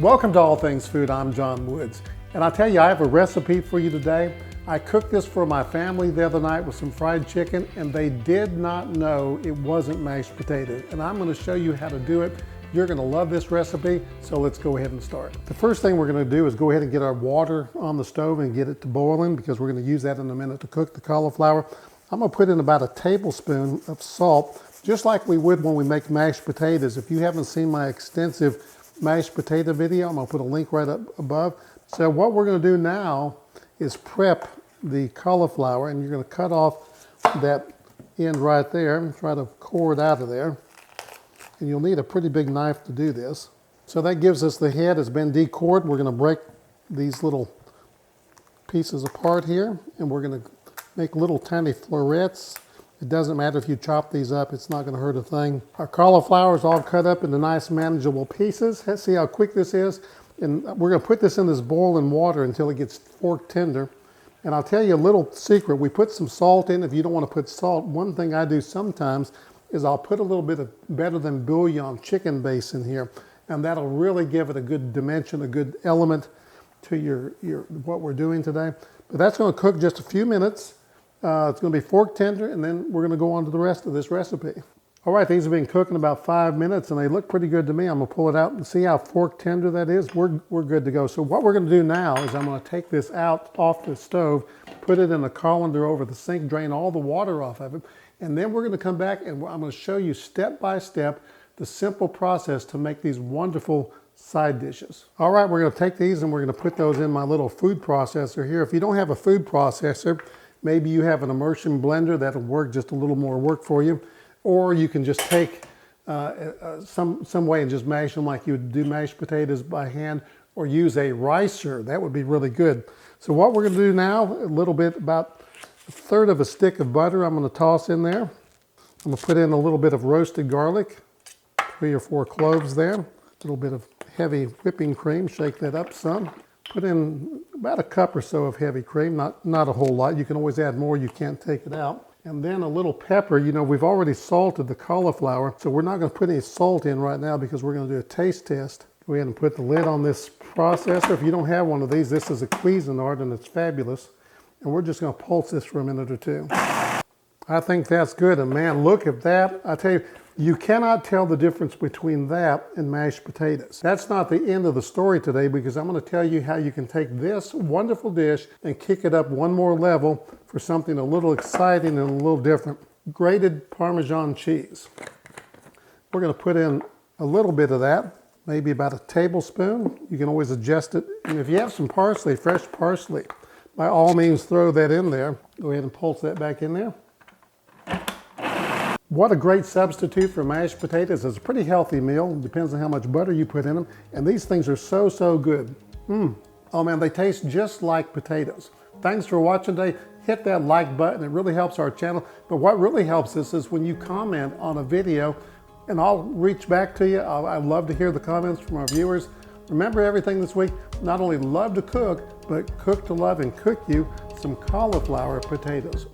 Welcome to All Things Food. I'm John Woods, and I tell you, I have a recipe for you today. I cooked this for my family the other night with some fried chicken, and they did not know it wasn't mashed potatoes. And I'm going to show you how to do it. You're going to love this recipe, so let's go ahead and start. The first thing we're going to do is go ahead and get our water on the stove and get it to boiling, because we're going to use that in a minute to cook the cauliflower. I'm going to put in about a tablespoon of salt, just like we would when we make mashed potatoes. If you haven't seen my extensive mashed potato video, I'm going to put a link right up above. So what we're going to do now is prep the cauliflower, and you're going to cut off that end right there and try to core it out of there. And you'll need a pretty big knife to do this. So that gives us the head. It's been decored. We're going to break these little pieces apart here, and we're going to make little tiny florets. It doesn't matter if you chop these up, it's not going to hurt a thing. Our cauliflower is all cut up into nice manageable pieces. Let's see how quick this is. And we're going to put this in this boiling water until it gets fork tender. And I'll tell you a little secret. We put some salt in. If you don't want to put salt, one thing I do sometimes is I'll put a little bit of better than bouillon chicken base in here. And that'll really give it a good dimension, a good element to your what we're doing today. But that's going to cook just a few minutes. It's going to be fork tender, and then we're going to go on to the rest of this recipe. All right, these have been cooking about 5 minutes, and they look pretty good to me. I'm going to pull it out and see how fork tender that is. We're good to go. So what we're going to do now is I'm going to take this out off the stove, put it in a colander over the sink, drain all the water off of it, and then we're going to come back and I'm going to show you step by step the simple process to make these wonderful side dishes. All right, we're going to take these and we're going to put those in my little food processor here. If you don't have a food processor, maybe you have an immersion blender that'll work just a little more work for you. Or you can just take some way and just mash them like you would do mashed potatoes by hand, or use a ricer. That would be really good. So what we're going to do now, a little bit, about a third of a stick of butter I'm going to toss in there. I'm going to put in a little bit of roasted garlic, 3 or 4 cloves there. A little bit of heavy whipping cream, shake that up some. Put in about a cup or so of heavy cream, not a whole lot. You can always add more, you can't take it out. And then a little pepper. You know, we've already salted the cauliflower, so we're not going to put any salt in right now because we're going to do a taste test. Go ahead and put the lid on this processor. If you don't have one of these, this is a Cuisinart and it's fabulous. And we're just going to pulse this for a minute or two. I think that's good. And man, look at that. I tell you, you cannot tell the difference between that and mashed potatoes. That's not the end of the story today, because I'm going to tell you how you can take this wonderful dish and kick it up one more level for something a little exciting and a little different. Grated Parmesan cheese. We're going to put in a little bit of that, maybe about a tablespoon. You can always adjust it. And if you have some parsley, fresh parsley, by all means throw that in there. Go ahead and pulse that back in there. What a great substitute for mashed potatoes. It's a pretty healthy meal. It depends on how much butter you put in them. And these things are so, so good. Oh man, they taste just like potatoes. Thanks for watching today. Hit that like button. It really helps our channel. But what really helps us is when you comment on a video, and I'll reach back to you. I'd love to hear the comments from our viewers. Remember everything this week, not only love to cook, but cook to love and cook you some cauliflower potatoes.